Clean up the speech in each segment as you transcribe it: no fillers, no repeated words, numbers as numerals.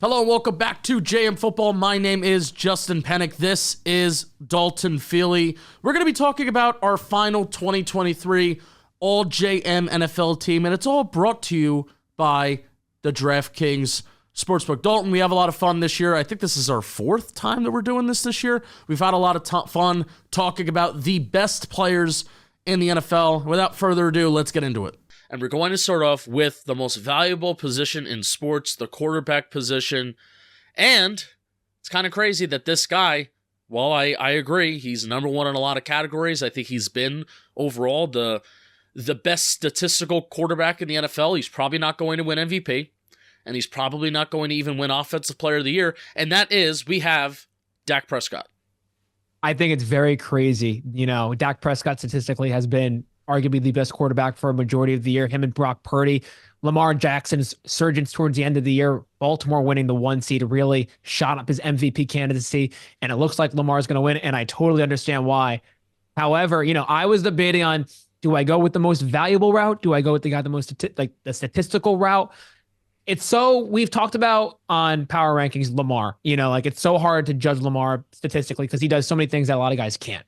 Hello and welcome back to JM Football. My name is Justin Penik. This is Dalton Feely. We're going to be talking about our final 2023 All JM NFL team, and it's all brought to you by the DraftKings Sportsbook. Dalton, we have a lot of fun this year. I think this is our fourth time that we're doing this year. We've had a lot of fun talking about the best players in the NFL. Without further ado, let's get into it. And we're going to start off with the most valuable position in sports, the quarterback position. And it's kind of crazy that this guy, while I agree, he's number one in a lot of categories. I think he's been overall the best statistical quarterback in the NFL. He's probably not going to win MVP. And he's probably not going to even win Offensive Player of the Year. And that is, we have Dak Prescott. I think it's very crazy. You know, Dak Prescott statistically has been arguably the best quarterback for a majority of the year. Him and Brock Purdy. Lamar Jackson's surgence towards the end of the year, Baltimore winning the 1 seed, really shot up his MVP candidacy, and it looks like Lamar's going to win, and I totally understand why. However, you know, I was debating on, do I go with the most valuable route? Do I go with the guy the most, the statistical route? It's so, we've talked about on power rankings, Lamar, you know, like it's so hard to judge Lamar statistically because he does so many things that a lot of guys can't.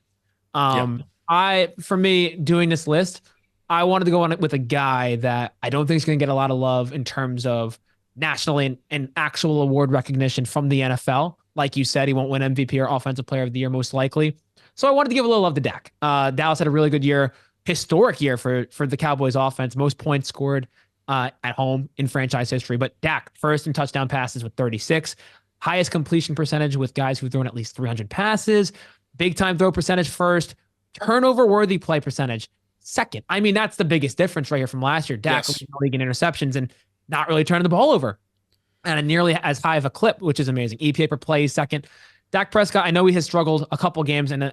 For me, doing this list, I wanted to go on it with a guy that I don't think is going to get a lot of love in terms of nationally and actual award recognition from the NFL. Like you said, he won't win MVP or Offensive Player of the Year, most likely. So I wanted to give a little love to Dak. Dallas had a really good year, historic year for the Cowboys offense, most points scored at home in franchise history. But Dak, first in touchdown passes with 36, highest completion percentage with guys who've thrown at least 300 passes, big time throw percentage first, turnover worthy play percentage second. I mean, that's the biggest difference right here from last year. Dak leading the league in interceptions and not really turning the ball over and a nearly as high of a clip, which is amazing. EPA per play second. Dak Prescott, I know he has struggled a couple games and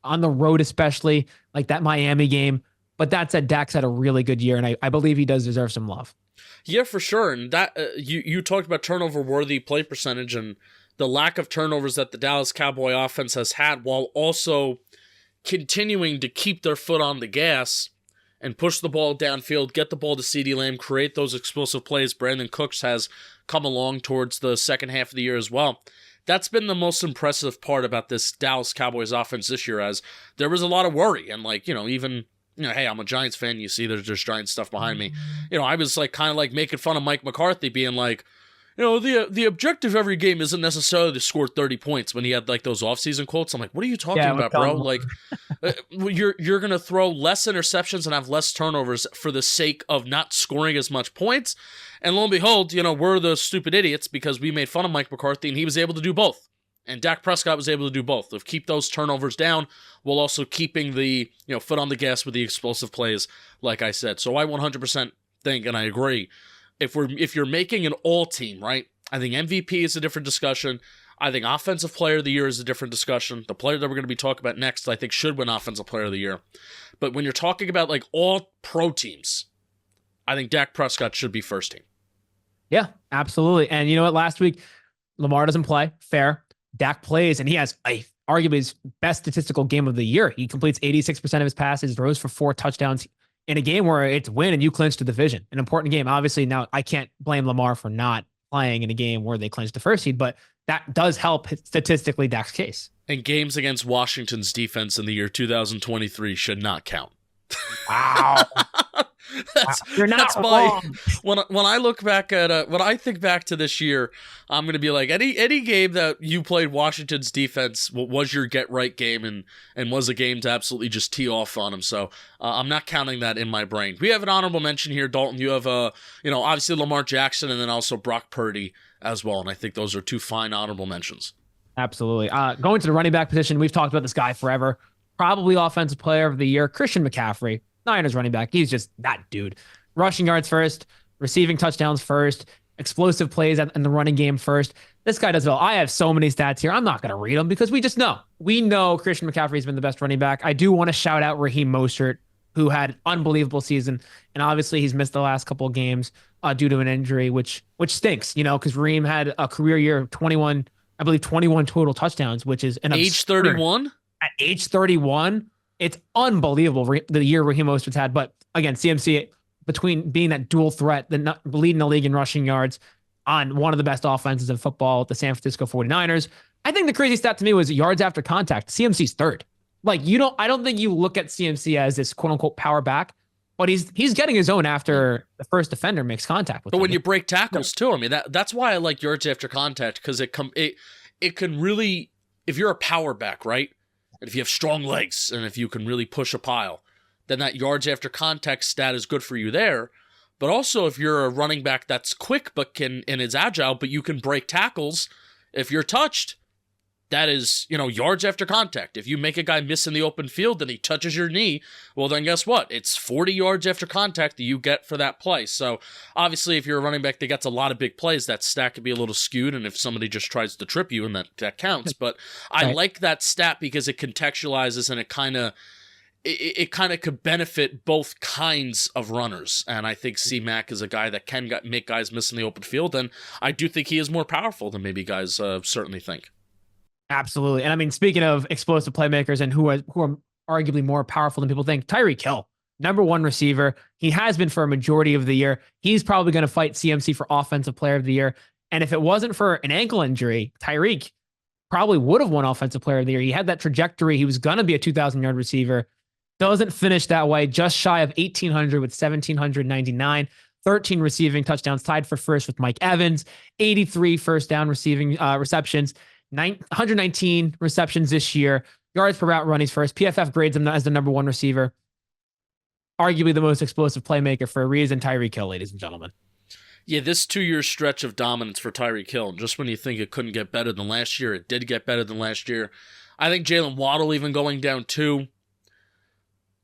on the road, especially like that Miami game. But that said, Dak's had a really good year, and I believe he does deserve some love. Yeah, for sure. And that you talked about turnover worthy play percentage and the lack of turnovers that the Dallas Cowboy offense has had, while also continuing to keep their foot on the gas and push the ball downfield, get the ball to CeeDee Lamb, create those explosive plays. Brandon Cooks has come along towards the second half of the year as well. That's been the most impressive part about this Dallas Cowboys offense this year, as there was a lot of worry. And like, even, hey, I'm a Giants fan. You see there's just Giants stuff behind me. I was like kind of like making fun of Mike McCarthy being like, the objective every game isn't necessarily to score 30 points when he had like those offseason quotes. I'm like, what are you talking about, bro? Like, you're going to throw less interceptions and have less turnovers for the sake of not scoring as much points. And lo and behold, we're the stupid idiots because we made fun of Mike McCarthy and he was able to do both. And Dak Prescott was able to do both, of keep those turnovers down while also keeping the foot on the gas with the explosive plays, like I said. So I 100% think, and I agree, if you're making an all team, right? I think MVP is a different discussion. I think Offensive Player of the Year is a different discussion. The player that we're going to be talking about next, I think, should win Offensive Player of the Year. But when you're talking about like all pro teams, I think Dak Prescott should be first team. Yeah, absolutely. And you know what? Last week, Lamar doesn't play. Fair. Dak plays, and he has arguably his best statistical game of the year. He completes 86% of his passes, throws for 4 touchdowns in a game where it's win and you clinch the division. An important game. Obviously, now I can't blame Lamar for not playing in a game where they clinched the first seed, but that does help statistically Dak's case. And games against Washington's defense in the year 2023 should not count. Wow. You're not wrong. When I look back at when I think back to this year, I'm going to be like, any game that you played Washington's defense was your get right game and was a game to absolutely just tee off on them. So I'm not counting that in my brain. We have an honorable mention here, Dalton. You have obviously Lamar Jackson and then also Brock Purdy as well, and I think those are 2 fine honorable mentions. Absolutely. Going to the running back position, we've talked about this guy forever. Probably Offensive Player of the Year, Christian McCaffrey. Niners running back. He's just that dude. Rushing yards first, receiving touchdowns first, explosive plays in the running game first. This guy does it all. I have so many stats here. I'm not going to read them because we just know. We know Christian McCaffrey has been the best running back. I do want to shout out Raheem Mostert, who had an unbelievable season. And obviously he's missed the last couple of games due to an injury, which stinks, because Raheem had a career year of 21 total touchdowns, which is an age 31. At age 31. It's unbelievable the year Raheem Mostert's had. But again, CMC, between being that dual threat, leading the league in rushing yards, on one of the best offenses in football, the San Francisco 49ers. I think the crazy stat to me was yards after contact. CMC's third. Like, I don't think you look at CMC as this quote unquote power back, but he's getting his own after the first defender makes contact with him. But when you break tackles too, I mean, that's why I like yards after contact, because it can really, if you're a power back, right? And if you have strong legs and if you can really push a pile, then that yards after contact stat is good for you there. But also if you're a running back that's quick and is agile, but you can break tackles, if you're touched, that is, yards after contact. If you make a guy miss in the open field and he touches your knee, well, then guess what? It's 40 yards after contact that you get for that play. So obviously, if you're a running back that gets a lot of big plays, that stat could be a little skewed. And if somebody just tries to trip you, and that counts. But I like that stat because it contextualizes and it kind of could benefit both kinds of runners. And I think C-Mac is a guy that can make guys miss in the open field. And I do think he is more powerful than maybe guys certainly think. Absolutely. And I mean, speaking of explosive playmakers and who are arguably more powerful than people think, Tyreek Hill, number one receiver. He has been for a majority of the year. He's probably going to fight CMC for offensive player of the year. And if it wasn't for an ankle injury, Tyreek probably would have won offensive player of the year. He had that trajectory. He was going to be a 2,000-yard receiver. Doesn't finish that way. Just shy of 1,800 with 1,799. 13 receiving touchdowns, tied for first with Mike Evans. 83 first down receiving receptions. 119 receptions this year. Yards per route run, he's first. PFF grades him as the number one receiver. Arguably the most explosive playmaker for a reason. Tyreek Hill, ladies and gentlemen. Yeah, this 2-year stretch of dominance for Tyreek Hill, just when you think it couldn't get better than last year, it did get better than last year. I think Jalen Waddle even going down too,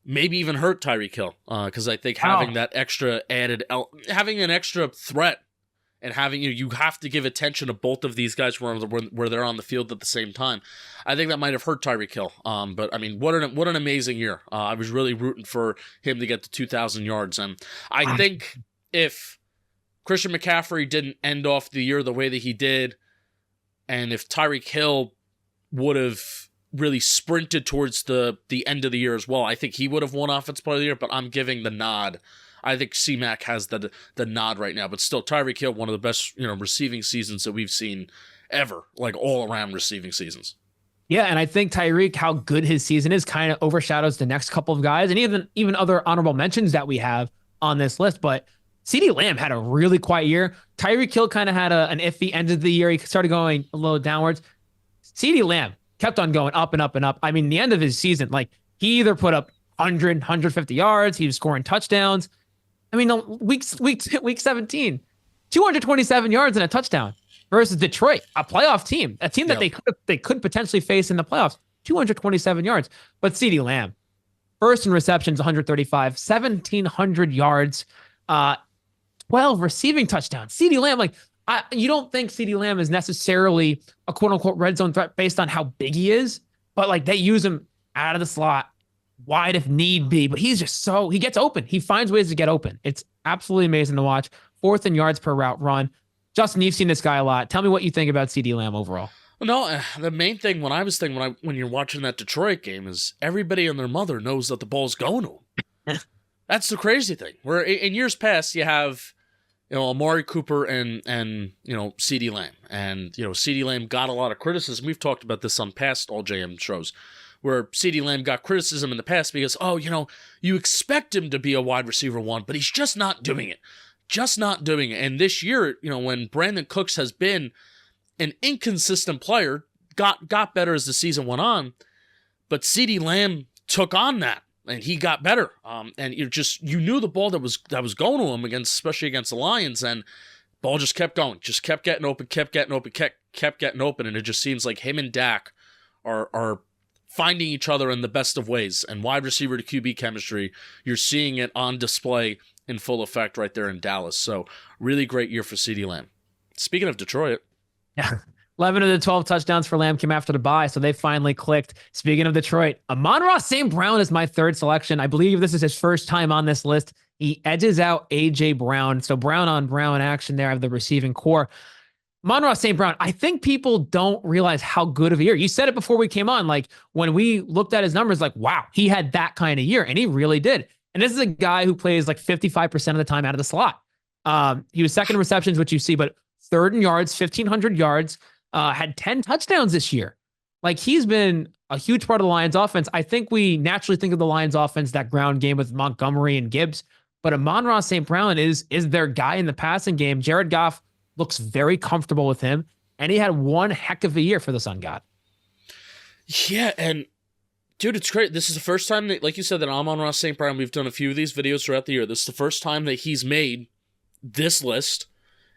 maybe even hurt Tyreek Hill, because I think having that extra having an extra threat and having you have to give attention to both of these guys where they're on the field at the same time. I think that might have hurt Tyreek Hill. But I mean, what an amazing year. I was really rooting for him to get to 2,000 yards. And I think if Christian McCaffrey didn't end off the year the way that he did, and if Tyreek Hill would have really sprinted towards the end of the year as well, I think he would have won Offensive Player of the Year, but I'm giving the nod. I think C-Mac has the nod right now, but still Tyreek Hill, one of the best receiving seasons that we've seen ever, like all around receiving seasons. Yeah, and I think Tyreek, how good his season is, kind of overshadows the next couple of guys, and even other honorable mentions that we have on this list. But CeeDee Lamb had a really quiet year. Tyreek Hill kind of had an iffy end of the year. He started going a little downwards. CeeDee Lamb kept on going up and up and up. I mean, the end of his season, like he either put up 100, 150 yards, he was scoring touchdowns. I mean, week 17, 227 yards and a touchdown versus Detroit, a playoff team, a team that they could potentially face in the playoffs. 227 yards. But CeeDee Lamb, first in receptions, 135, 1,700 yards, 12 receiving touchdowns. CeeDee Lamb, you don't think CeeDee Lamb is necessarily a quote unquote red zone threat based on how big he is, but they use him out of the slot, wide if need be, but he's just he gets open. He finds ways to get open. It's absolutely amazing to watch. Fourth in yards per route run. Justin, you've seen this guy a lot. Tell me what you think about CeeDee Lamb overall. No, the main thing when you're watching that Detroit game is everybody and their mother knows that the ball's going to him. That's the crazy thing. Where in years past you have Amari Cooper and CeeDee Lamb, and CeeDee Lamb got a lot of criticism. We've talked about this on past All JM shows, where CeeDee Lamb got criticism in the past because, you expect him to be a wide receiver one, but he's just not doing it. And this year, when Brandon Cooks has been an inconsistent player, got better as the season went on, but CeeDee Lamb took on that and he got better. And you knew the ball that was going to him especially against the Lions, and ball just kept going, just kept getting open, kept getting open, and it just seems like him and Dak are finding each other in the best of ways, and wide receiver to QB chemistry, you're seeing it on display in full effect right there in Dallas. So really great year for CeeDee Lamb. Speaking of Detroit. Yeah. 11 of the 12 touchdowns for Lamb came after the bye, so they finally clicked. Speaking of Detroit, Amon-Ra St. Brown is my third selection. I believe this is his first time on this list. He edges out A.J. Brown. So Brown on Brown action there of the receiving core. Amon-Ra St. Brown, I think people don't realize how good of a year. You said it before we came on. When we looked at his numbers, wow, he had that kind of year, and he really did. And this is a guy who plays 55% of the time out of the slot. He was second in receptions, which you see, but third in yards, 1,500 yards, had 10 touchdowns this year. Like, he's been a huge part of the Lions offense. I think we naturally think of the Lions offense, that ground game with Montgomery and Gibbs, but Amon-Ra St. Brown is their guy in the passing game. Jared Goff looks very comfortable with him, and he had one heck of a year for the Sun God. Yeah, and dude, it's great. This is the first time that, like you said, that Amon-Ra St. Brown, we've done a few of these videos throughout the year. This is the first time that he's made this list,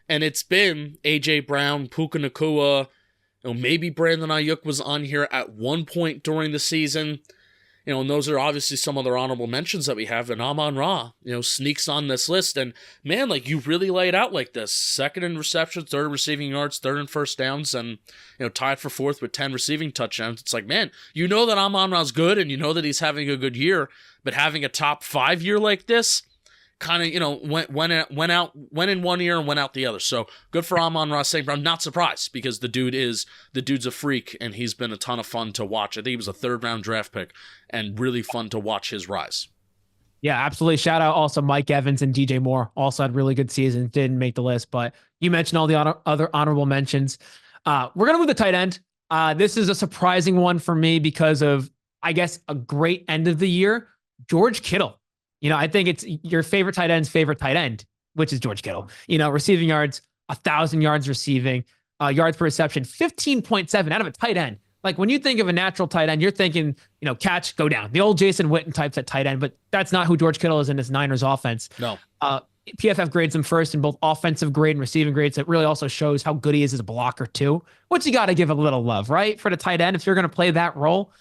and it's been A.J. Brown, Puka Nacua, maybe Brandon Ayuk was on here at one point during the season. And those are obviously some other honorable mentions that we have. And Amon-Ra, sneaks on this list. And man, like, you really lay it out like this. Second in receptions, third in receiving yards, third in first downs, and, tied for fourth with 10 receiving touchdowns. It's like, man, that Amon-Ra's good, and that he's having a good year, but having a top 5 year like this, kind of, went in one ear and went out the other. So good for Amon-Ra St. Brown. Not surprised, because the dude's a freak, and he's been a ton of fun to watch. I think he was a 3rd-round draft pick, and really fun to watch his rise. Yeah, absolutely. Shout out also Mike Evans and DJ Moore. Also had really good seasons. Didn't make the list, but you mentioned all the other honorable mentions. We're going to move to tight end. This is a surprising one for me because of, I guess, a great end of the year. George Kittle. I think it's your favorite tight end's favorite tight end, which is George Kittle. Receiving yards, 1,000 yards receiving, yards per reception, 15.7 out of a tight end. Like, when you think of a natural tight end, you're thinking, catch, go down. The old Jason Witten types at tight end, but that's not who George Kittle is in this Niners offense. No. PFF grades him first in both offensive grade and receiving grades. It really also shows how good he is as a blocker too, which you got to give a little love, right? For the tight end, if you're going to play that role.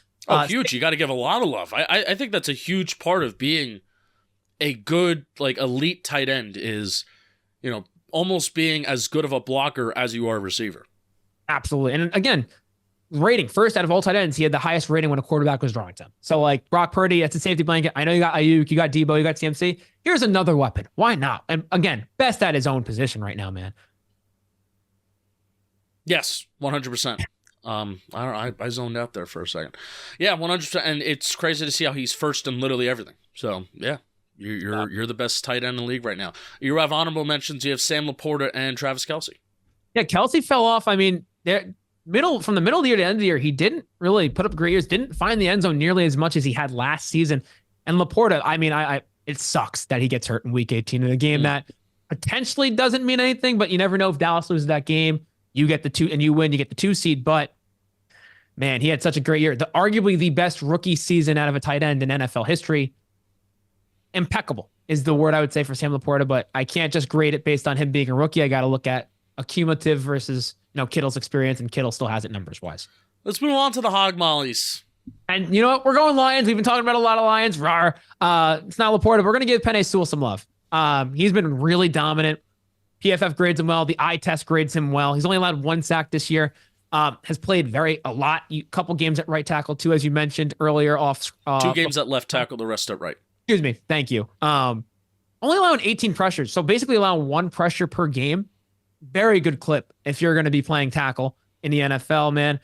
Huge. You got to give a lot of love. I think that's a huge part of being a good, like, elite tight end is, almost being as good of a blocker as you are a receiver. Absolutely. And again, rating first out of all tight ends, he had the highest rating when a quarterback was drawing to him. So, like, Brock Purdy, that's a safety blanket. I know you got Ayuk, you got Debo, you got CMC. Here's another weapon. Why not? And again, best at his own position right now, man. Yes, 100%. I zoned out there for a second. Yeah, 100%. And it's crazy to see how he's first in literally everything. So, yeah. You're the best tight end in the league right now. You have honorable mentions. You have Sam Laporta and Travis Kelce. Yeah, Kelce fell off. I mean, from the middle of the year to the end of the year, he didn't really put up great years. Didn't find the end zone nearly as much as he had last season. And Laporta, I mean, it sucks that he gets hurt in Week 18 in a game that potentially doesn't mean anything. But you never know, if Dallas loses that game, you get the 2 and you win. You get the 2 seed. But man, he had such a great year. Arguably the best rookie season out of a tight end in NFL history. Impeccable is the word I would say for Sam Laporta, but I can't just grade it based on him being a rookie. I got to look at a cumulative versus, Kittle's experience, and Kittle still has it numbers wise. Let's move on to the hog mollies. And you know what? We're going Lions. We've been talking about a lot of Lions. Rawr. It's not Laporta. We're going to give Penei Sewell some love. He's been really dominant. PFF grades him well. The eye test grades him well. He's only allowed 1 sack this year. Has played a lot. Couple games at right tackle too, as you mentioned earlier. 2 games at left tackle, the rest at right. Excuse me. Thank you. Only allowing 18 pressures. So basically allowing 1 pressure per game. Very good clip if you're going to be playing tackle in the NFL, man.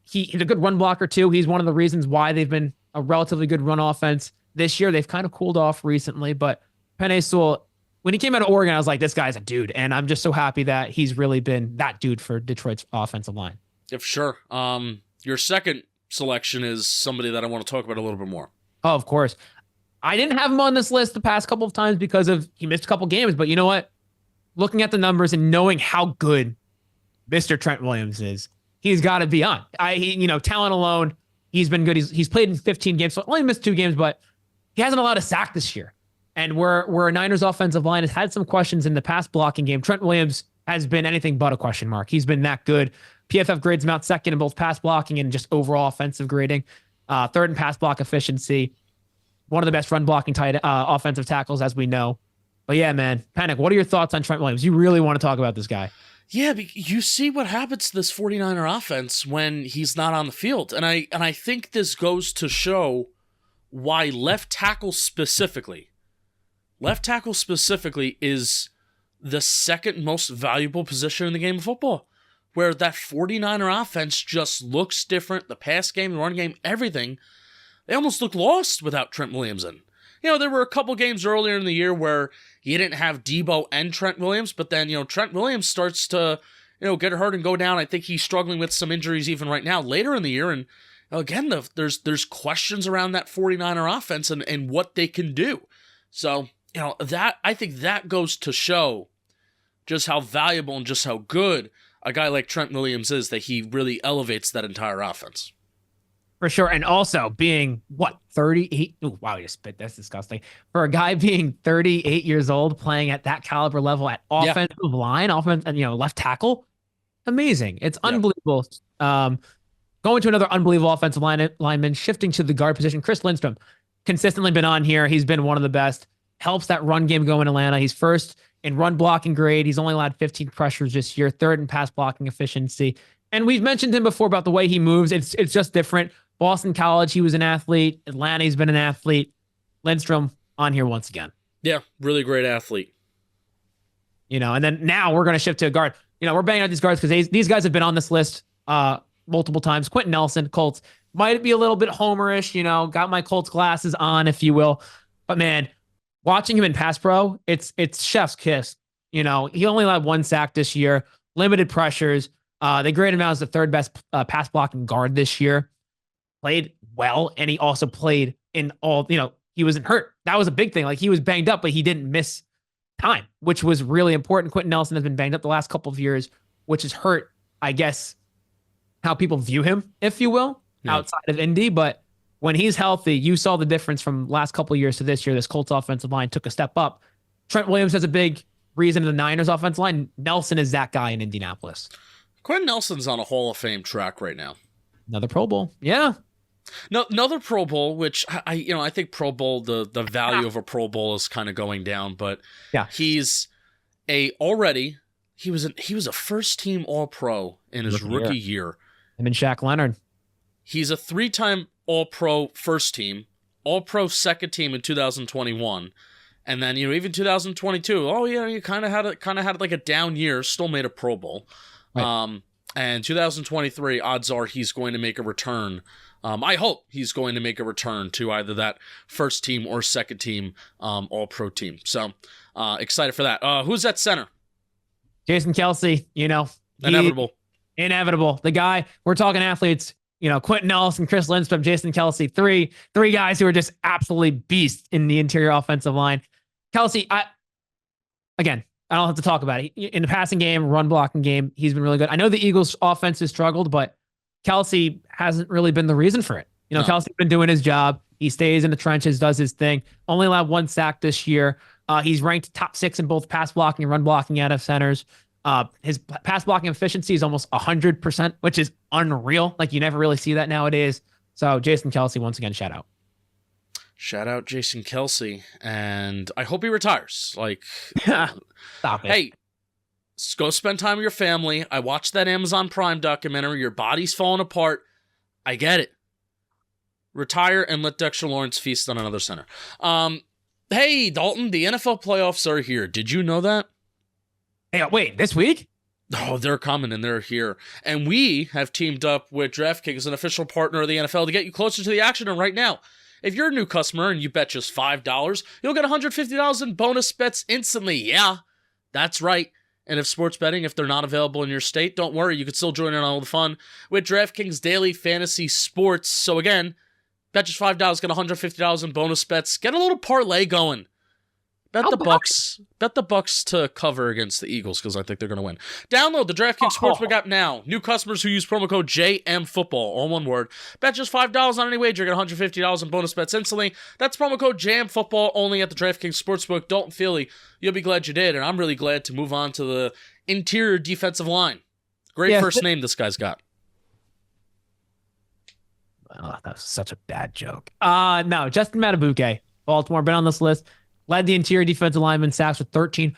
He's a good run blocker too. He's one of the reasons why they've been a relatively good run offense this year. They've kind of cooled off recently, but Penei Sewell, when he came out of Oregon, I was like, this guy's a dude. And I'm just so happy that he's really been that dude for Detroit's offensive line. Yeah, for sure. Your second selection is somebody that I want to talk about a little bit more. Oh, of course. I didn't have him on this list the past couple of times because he missed a couple games, but you know what? Looking at the numbers and knowing how good Mr. Trent Williams is, he's got to be on. Talent alone, he's been good. He's played in 15 games, so only missed 2 games, but he hasn't allowed a sack this year. And where a Niners offensive line has had some questions in the pass blocking game, Trent Williams has been anything but a question mark. He's been that good. PFF grades him out second in both pass blocking and just overall offensive grading. Third in pass block efficiency. One of the best run blocking offensive tackles, as we know. But yeah, man, Penik, what are your thoughts on Trent Williams? You really want to talk about this guy? Yeah, you see what happens to this 49er offense when he's not on the field. And I think this goes to show why left tackle specifically is the second most valuable position in the game of football, where that 49er offense just looks different. The pass game, the run game, everything. They almost look lost without Trent Williams in. there were a couple games earlier in the year where you didn't have Debo and Trent Williams, but then, Trent Williams starts to, get hurt and go down. I think he's struggling with some injuries even right now later in the year. And again, there's questions around that 49er offense and what they can do. So, I think that goes to show just how valuable and just how good a guy like Trent Williams is, that he really elevates that entire offense. For sure. And also being, 38? Oh, wow, you spit. That's disgusting. For a guy being 38 years old, playing at that caliber level at offensive line, left tackle, amazing. It's unbelievable. Going to another unbelievable offensive lineman, shifting to the guard position, Chris Lindstrom, consistently been on here. He's been one of the best. Helps that run game go in Atlanta. He's first in run blocking grade. He's only allowed 15 pressures this year, third in pass blocking efficiency. And we've mentioned him before about the way he moves. It's just different. Boston College, he was an athlete. Atlanta, he's been an athlete. Lindstrom on here once again. Yeah, really great athlete. And then now we're going to shift to a guard. We're banging out these guards because these guys have been on this list multiple times. Quentin Nelson, Colts, might be a little bit homerish, got my Colts glasses on, if you will. But man, watching him in pass pro, it's chef's kiss. He only allowed 1 sack this year, limited pressures. They graded him out as the third best pass blocking guard this year. Played well, and he also played in all, he wasn't hurt. That was a big thing. Like, he was banged up, but he didn't miss time, which was really important. Quentin Nelson has been banged up the last couple of years, which has hurt, I guess, how people view him, if you will, outside of Indy. But when he's healthy, you saw the difference from last couple of years to this year. This Colts offensive line took a step up. Trent Williams has a big reason in the Niners offensive line. Nelson is that guy in Indianapolis. Quentin Nelson's on a Hall of Fame track right now. Another Pro Bowl. Yeah. No, another Pro Bowl, which I think Pro Bowl, the value of a Pro Bowl is kind of going down, but he's he was a first team All-Pro in his rookie year. Him and Shaq Leonard. He's a 3-time All-Pro first team, All-Pro second team in 2021, and then even 2022. Oh yeah, you kind of had like a down year, still made a Pro Bowl. Right. And 2023, odds are he's going to make a return. I hope he's going to make a return to either that first team or second team All-Pro team. So excited for that. Who's at center? Jason Kelce, Inevitable. The guy, we're talking athletes, Quentin Nelson, Chris Lindstrom, Jason Kelce, three guys who are just absolutely beasts in the interior offensive line. Kelce, I don't have to talk about it. In the passing game, run blocking game, he's been really good. I know the Eagles' offense has struggled, but Kelce hasn't really been the reason for it. No. Kelce's been doing his job. He stays in the trenches, does his thing. Only allowed 1 sack this year. He's ranked top 6 in both pass blocking and run blocking out of centers. His pass blocking efficiency is almost 100%, which is unreal. Like, you never really see that nowadays. So Jason Kelce, once again, shout out. Shout out Jason Kelce, and I hope he retires. Like, stop it. Hey, go spend time with your family. I watched that Amazon Prime documentary. Your body's falling apart. I get it. Retire and let Dexter Lawrence feast on another center. Hey, Dalton, the NFL playoffs are here. Did you know that? Hey, wait, this week? Oh, they're coming and they're here. And we have teamed up with DraftKings, an official partner of the NFL, to get you closer to the action. And right now, if you're a new customer and you bet just $5, you'll get $150 in bonus bets instantly. Yeah, that's right. And if sports betting, if they're not available in your state, don't worry. You can still join in on all the fun with DraftKings Daily Fantasy Sports. So again, bet just $5, get $150 in bonus bets. Get a little parlay going. Bet the Bucks to cover against the Eagles, because I think they're going to win. Download the DraftKings Sportsbook app now. New customers who use promo code JMFootball, all one word. Bet just $5 on any wager, get $150 in bonus bets instantly. That's promo code JMFootball only at the DraftKings Sportsbook. Dalton Feely, you'll be glad you did, and I'm really glad to move on to the interior defensive line. Great first name this guy's got. Oh, that was such a bad joke. No, Justin Matabuke, Baltimore, been on this list. Led the interior defensive lineman sacks with 13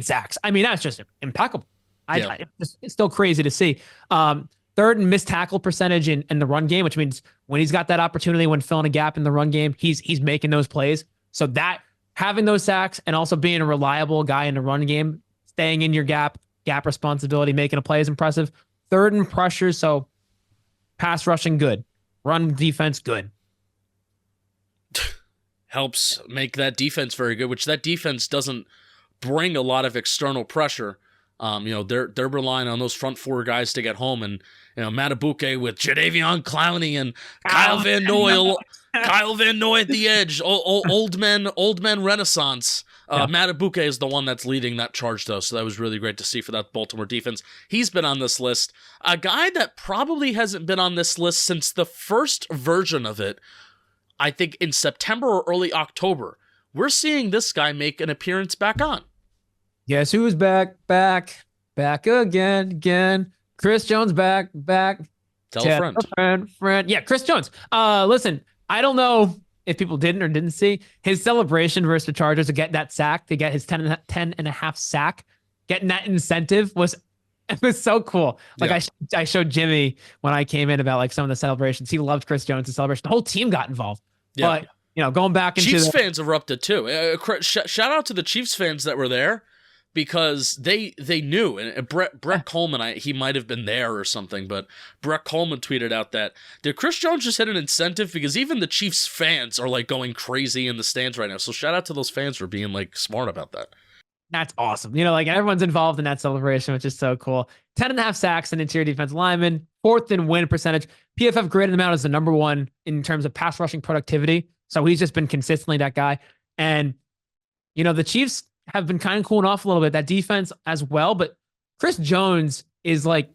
sacks. I mean, that's just impeccable. It's still crazy to see. Third in missed tackle percentage in the run game, which means when he's got that opportunity, when filling a gap in the run game, he's making those plays. So that, having those sacks and also being a reliable guy in the run game, staying in your gap responsibility, making a play is impressive. Third in pressures, so pass rushing, good. Run defense, good. helps make that defense very good, which that defense doesn't bring a lot of external pressure. They're relying on those front four guys to get home, and Matabuke with Jadeveon Clowney and Kyle Van Noy at the edge, old men renaissance. Matabuke is the one that's leading that charge, though, so that was really great to see for that Baltimore defense. He's been on this list. A guy that probably hasn't been on this list since the first version of it, I think in September or early October. We're seeing this guy make an appearance back on. Guess who's back again. Chris Jones back. Tell a friend. Yeah, Chris Jones. Listen, I don't know if people didn't see his celebration versus the Chargers to get that sack, to get his 10 and a half sack, getting that incentive was so cool. Like, yeah. I showed Jimmy when I came in about like some of the celebrations. He loved Chris Jones' celebration. The whole team got involved. Yeah. But going back into Chiefs fans erupted too. Shout out to the Chiefs fans that were there, because they knew, and Brett Coleman, he might have been there or something, but Brett Coleman tweeted out that, did Chris Jones just hit an incentive? Because even the Chiefs fans are like going crazy in the stands right now. So shout out to those fans for being like smart about that. That's awesome. Like everyone's involved in that celebration, which is so cool. 10 and a half sacks and interior defense lineman, 4th in win percentage. PFF graded him out as the number 1 in terms of pass rushing productivity. So he's just been consistently that guy. And, the Chiefs have been kind of cooling off a little bit, that defense as well. But Chris Jones is like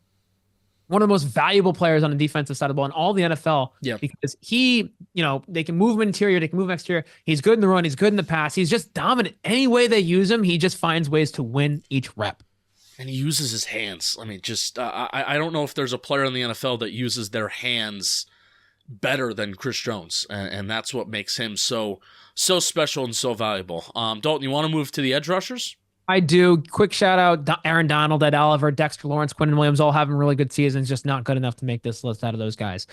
one of the most valuable players on the defensive side of the ball in all the NFL. Yeah. Because he, they can move him interior, they can move him exterior. He's good in the run, he's good in the pass. He's just dominant. Any way they use him, he just finds ways to win each rep. And he uses his hands. I mean, just I don't know if there's a player in the NFL that uses their hands better than Chris Jones, and that's what makes him so special and so valuable. Dalton, you want to move to the edge rushers? I do. Quick shout out, Aaron Donald, Ed Oliver, Dexter Lawrence, Quentin Williams, all having really good seasons, just not good enough to make this list out of those guys.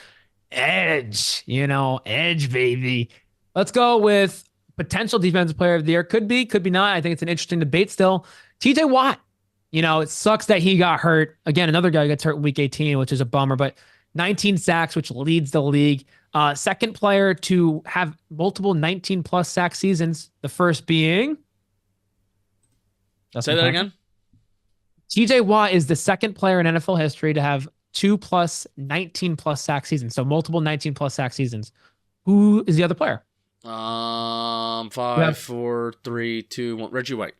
Edge, edge, baby. Let's go with potential defensive player of the year. Could be not. I think it's an interesting debate still. TJ Watt. It sucks that he got hurt. Again, another guy gets hurt in week 18, which is a bummer, but 19 sacks, which leads the league. Second player to have multiple 19-plus sack seasons. The first being... Say that again? TJ Watt is the second player in NFL history to have 2+ 19+ sack seasons. So multiple 19+ sack seasons. Who is the other player? 5, 4, 3, 2, 1. Reggie White.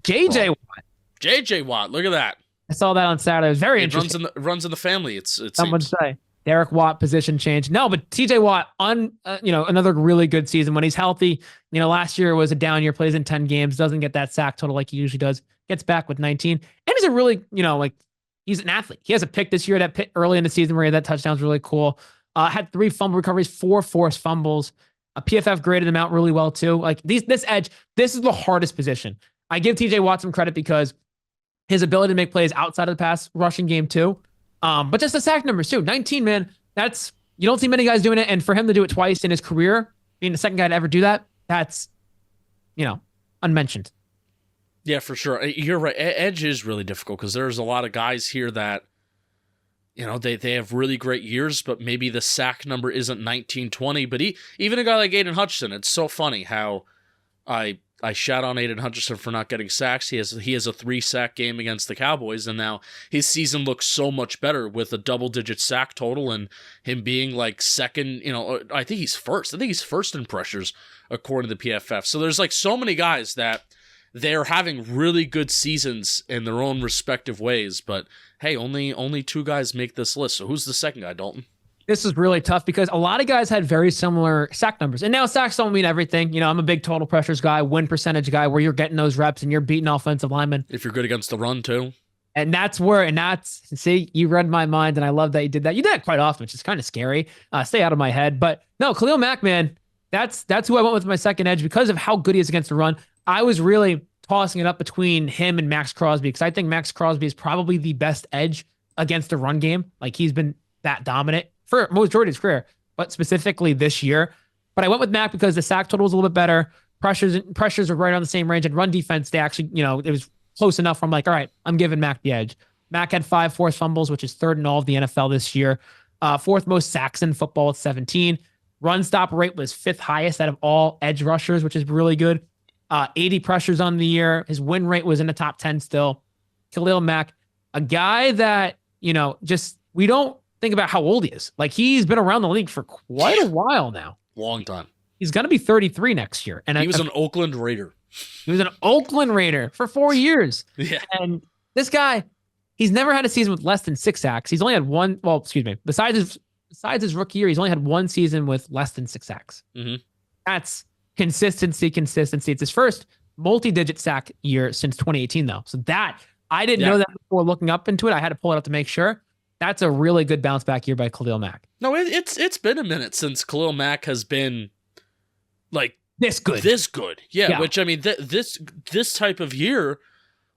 JJ Watt. JJ Watt. Look at that. I saw that on Saturday. It was very interesting. Runs in the family. Some would say Derek Watt position change. No, but TJ Watt on another really good season when he's healthy. Last year was a down year. Plays in 10 games. Doesn't get that sack total like he usually does. Gets back with 19. And he's a really he's an athlete. He has a pick this year that early in the season where he had that touchdown was really cool. Had 3 fumble recoveries, 4 forced fumbles. PFF graded him out really well too. Like this edge. This is the hardest position. I give TJ Watt some credit because his ability to make plays outside of the pass rushing game too. But just the sack numbers too. 19, man. That's, you don't see many guys doing it. And for him to do it twice in his career, being the second guy to ever do that, that's, unmentioned. Yeah, for sure. You're right. Edge is really difficult because there's a lot of guys here that, they have really great years, but maybe the sack number isn't 19, 20. But even a guy like Aiden Hutchinson, it's so funny how I shout on Aiden Hutchinson for not getting sacks. He has a 3-sack game against the Cowboys, and now his season looks so much better with a double-digit sack total and him being like second. I think he's first. I think he's first in pressures according to the PFF. So there's like so many guys that they're having really good seasons in their own respective ways. But hey, only 2 guys make this list. So who's the second guy, Dalton? This is really tough because a lot of guys had very similar sack numbers. And now sacks don't mean everything. I'm a big total pressures guy, win percentage guy, where you're getting those reps and you're beating offensive linemen. If you're good against the run too. And see, you read my mind and I love that you did that. You did that quite often, which is kind of scary. Stay out of my head. But no, Khalil Mack, man, that's who I went with my second edge because of how good he is against the run. I was really tossing it up between him and Max Crosby because I think Max Crosby is probably the best edge against the run game. Like he's been that dominant for majority of his career, but specifically this year. But I went with Mac because the sack total was a little bit better. Pressures are right on the same range, and run defense, they actually, it was close enough. I'm like, all right, I'm giving Mac the edge. Mac had 5 forced fumbles, which is 3rd in all of the NFL this year. 4th most sacks in football with 17. Run stop rate was 5th highest out of all edge rushers, which is really good. 80 pressures on the year. His win rate was in the top 10 still. Khalil Mack, a guy that, just we don't think about how old he is. Like, he's been around the league for quite a while now. Long time. He's going to be 33 next year. And he was an Oakland Raider. He was an Oakland Raider for 4 years. Yeah. And this guy, he's never had a season with less than 6 sacks. He's only had one, besides his rookie year, he's only had one season with less than 6 sacks. Mm-hmm. That's consistency. It's his first multi-digit sack year since 2018, though. So that, I didn't know that before looking up into it. I had to pull it up to make sure. That's a really good bounce back year by Khalil Mack. No, it's been a minute since Khalil Mack has been like this good. Yeah. Which, I mean, this type of year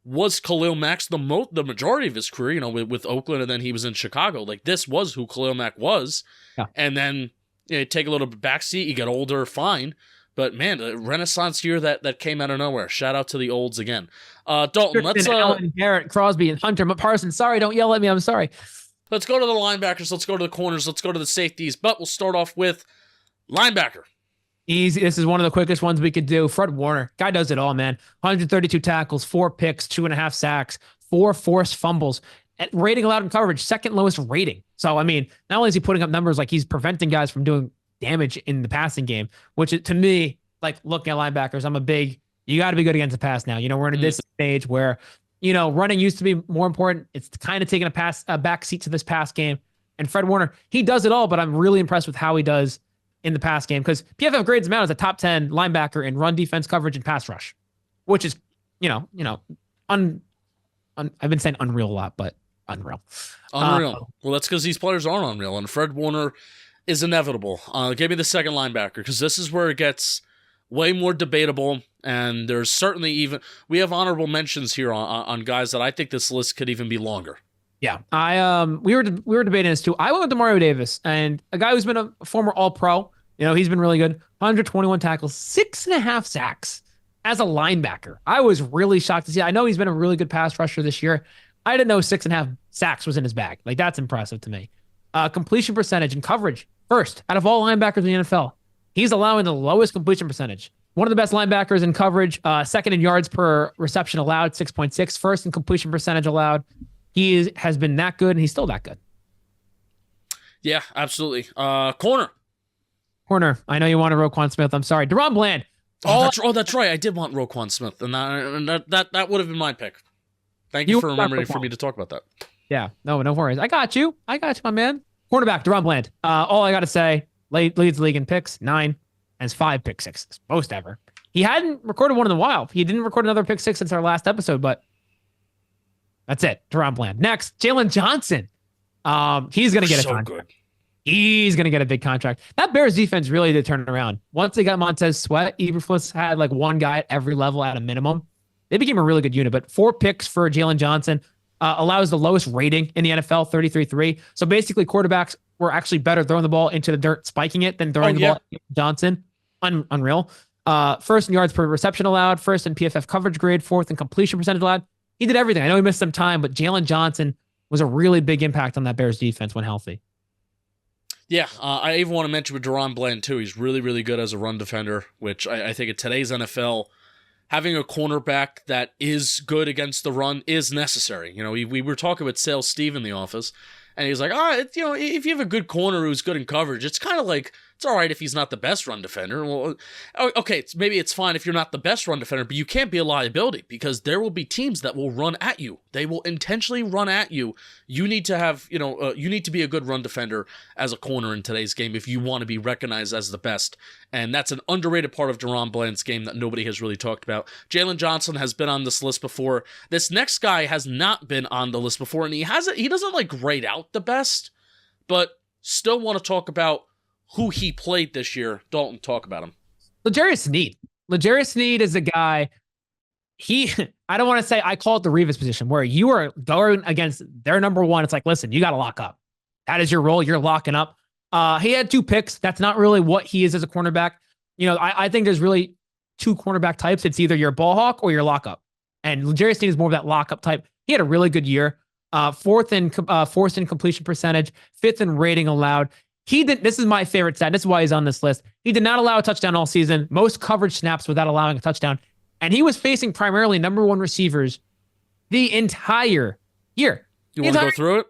was Khalil Mack's the majority of his career, with Oakland, and then he was in Chicago. Like, this was who Khalil Mack was. Yeah. And then take a little backseat, you get older, fine. But man, a renaissance year that came out of nowhere. Shout out to the olds again. Dalton, let's Allen, Garrett, Crosby, and Hunter Parsons. Sorry, don't yell at me. I'm sorry. Let's go to the linebackers. Let's go to the corners. Let's go to the safeties. But we'll start off with linebacker. Easy. This is one of the quickest ones we could do. Fred Warner. Guy does it all, man. 132 tackles, 4 picks, 2.5 sacks, 4 forced fumbles. Rating allowed in coverage, second lowest rating. So, I mean, not only is he putting up numbers, like, he's preventing guys from doing damage in the passing game, which to me, like, looking at linebackers, you got to be good against the pass now. We're in this stage where, running used to be more important. It's kind of taking a back seat to this pass game. And Fred Warner, he does it all, but I'm really impressed with how he does in the pass game, because PFF grades him out as a top 10 linebacker in run defense coverage and pass rush, which is, I've been saying unreal a lot, but unreal. Well, that's because these players aren't unreal, and Fred Warner is inevitable. Give me the second linebacker, because this is where it gets way more debatable, and there's certainly we have honorable mentions here on guys that I think this list could even be longer. Yeah, we were debating this too. I went with Demario Davis, and a guy who's been a former All-Pro. He's been really good. 121 tackles, 6.5 sacks as a linebacker. I was really shocked to see. I know he's been a really good pass rusher this year. I didn't know 6.5 sacks was in his bag. Like, that's impressive to me. Completion percentage and coverage, first out of all linebackers in the NFL. He's allowing the lowest completion percentage. One of the best linebackers in coverage, second in yards per reception allowed, 6.6. First in completion percentage allowed. He has been that good, and he's still that good. Yeah, absolutely. Corner. I know you wanted Roquan Smith. I'm sorry. Deron Bland. That's right. I did want Roquan Smith, and that would have been my pick. Thank you for remembering for me to talk about that. Yeah, no worries. I got you, my man. Cornerback, Deron Bland. All I got to say, leads the league in picks, 9, has 5 pick sixes, most ever. He hadn't recorded one in a while. He didn't record another pick 6 since our last episode, but that's it. Deron Bland. Next, Jalen Johnson. He's going to get a contract. Good. He's going to get a big contract. That Bears defense really did turn around. Once they got Montez Sweat, Eberflus had like one guy at every level at a minimum. They became a really good unit, but 4 picks for Jalen Johnson allows the lowest rating in the NFL, 33.3. So basically, quarterbacks were actually better throwing the ball into the dirt, spiking it, than throwing the ball at Johnson. Unreal. First in yards per reception allowed, first in PFF coverage grade, 4th in completion percentage allowed. He did everything. I know he missed some time, but Jalen Johnson was a really big impact on that Bears defense when healthy. Yeah, I even want to mention with Deron Bland, too. He's really, really good as a run defender, which I think in today's NFL, having a cornerback that is good against the run is necessary. We were talking with Sales Steve in the office, and he was like, if you have a good corner who's good in coverage, it's kind of like, it's all right if he's not the best run defender. Well, okay, maybe it's fine if you're not the best run defender, but you can't be a liability, because there will be teams that will run at you. They will intentionally run at you. You need to have, you need to be a good run defender as a corner in today's game if you want to be recognized as the best. And that's an underrated part of Deron Bland's game that nobody has really talked about. Jalen Johnson has been on this list before. This next guy has not been on the list before, and he doesn't like grade out the best, but still want to talk about who he played this year. Dalton, talk about him. L'Jarius Sneed is a guy, I don't want to say, I call it the Revis position, where you are going against their number one. It's like, listen, you got to lock up. That is your role. You're locking up. He had 2 picks. That's not really what he is as a cornerback. I think there's really 2 cornerback types. It's either your ball hawk or your lockup. And L'Jarius Sneed is more of that lockup type. He had a really good year. 4th in completion percentage, 5th in rating allowed. This is my favorite stat. This is why he's on this list. He did not allow a touchdown all season, most coverage snaps without allowing a touchdown. And he was facing primarily number one receivers the entire year. You want to go through it?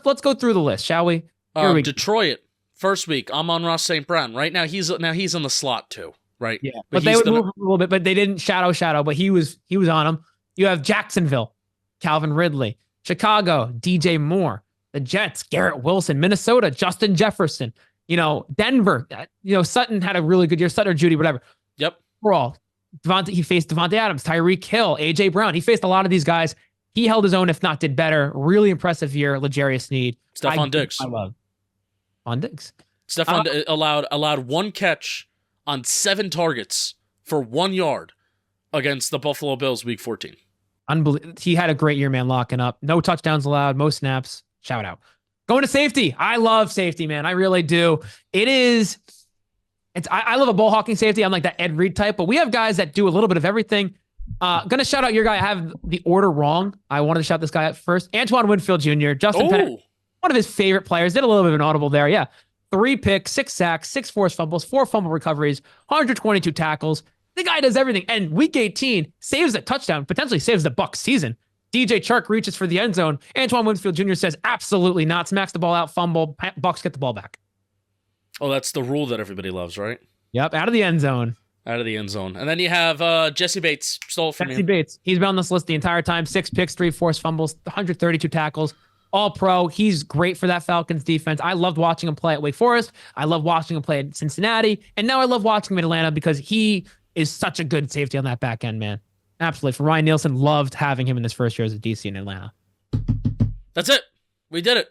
Let's go through the list, shall we? Detroit, first week, Amon-Ra St. Brown. Right now, he's in the slot too, right? Yeah, but they would move a little bit, but they didn't shadow, but he was on him. You have Jacksonville, Calvin Ridley. Chicago, DJ Moore. The Jets, Garrett Wilson. Minnesota, Justin Jefferson. Denver, Sutton had a really good year. Sutton or Judy, whatever. Yep. Overall, he faced Devontae Adams, Tyreek Hill, A.J. Brown. He faced a lot of these guys. He held his own, if not did better. Really impressive year. L'Jarius Sneed. Stephon Diggs. I love on Diggs. Stephon allowed one catch on 7 targets for 1 yard against the Buffalo Bills week 14. He had a great year, man, locking up. No touchdowns allowed, most snaps. Shout out. Going to safety. I love safety, man. I really do. I love a ball hawking safety. I'm like that Ed Reed type, but we have guys that do a little bit of everything. Gonna shout out your guy. I have the order wrong. I wanted to shout this guy out first. Antoine Winfield Jr., Justin Penik, one of his favorite players. Did a little bit of an audible there. Yeah. 3 picks, 6 sacks, 6 forced fumbles, 4 fumble recoveries, 122 tackles. The guy does everything. And week 18 saves a touchdown, potentially saves the Bucs season. DJ Chark reaches for the end zone. Antoine Winfield Jr. says, absolutely not. Smacks the ball out, fumble. Bucs get the ball back. Oh, that's the rule that everybody loves, right? Yep, out of the end zone. Out of the end zone. And then you have Jesse Bates. Stole it from Jesse Bates. He's been on this list the entire time. 6 picks, 3 forced fumbles, 132 tackles. All pro. He's great for that Falcons defense. I loved watching him play at Wake Forest. I love watching him play at Cincinnati. And now I love watching him in Atlanta because he is such a good safety on that back end, man. Absolutely. For Ryan Nielsen, loved having him in his first year as a DC in Atlanta. That's it. We did it.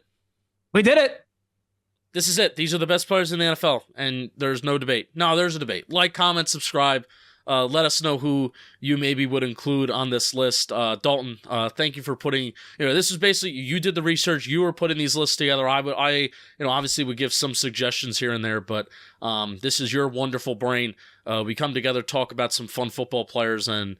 We did it. This is it. These are the best players in the NFL, and there's no debate. No, there's a debate. Like, comment, subscribe. Let us know who you maybe would include on this list. Dalton, thank you for putting. This is basically you did the research. You were putting these lists together. I obviously would give some suggestions here and there, but this is your wonderful brain. We come together, talk about some fun football players, and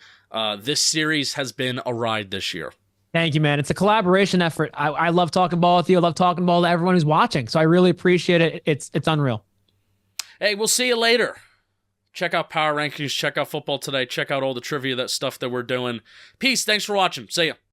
this series has been a ride this year. Thank you, man. It's a collaboration effort. I love talking ball with you. I love talking ball to everyone who's watching. So I really appreciate it. It's unreal. Hey, we'll see you later. Check out Power Rankings. Check out Football Today. Check out all the trivia, that stuff that we're doing. Peace. Thanks for watching. See ya.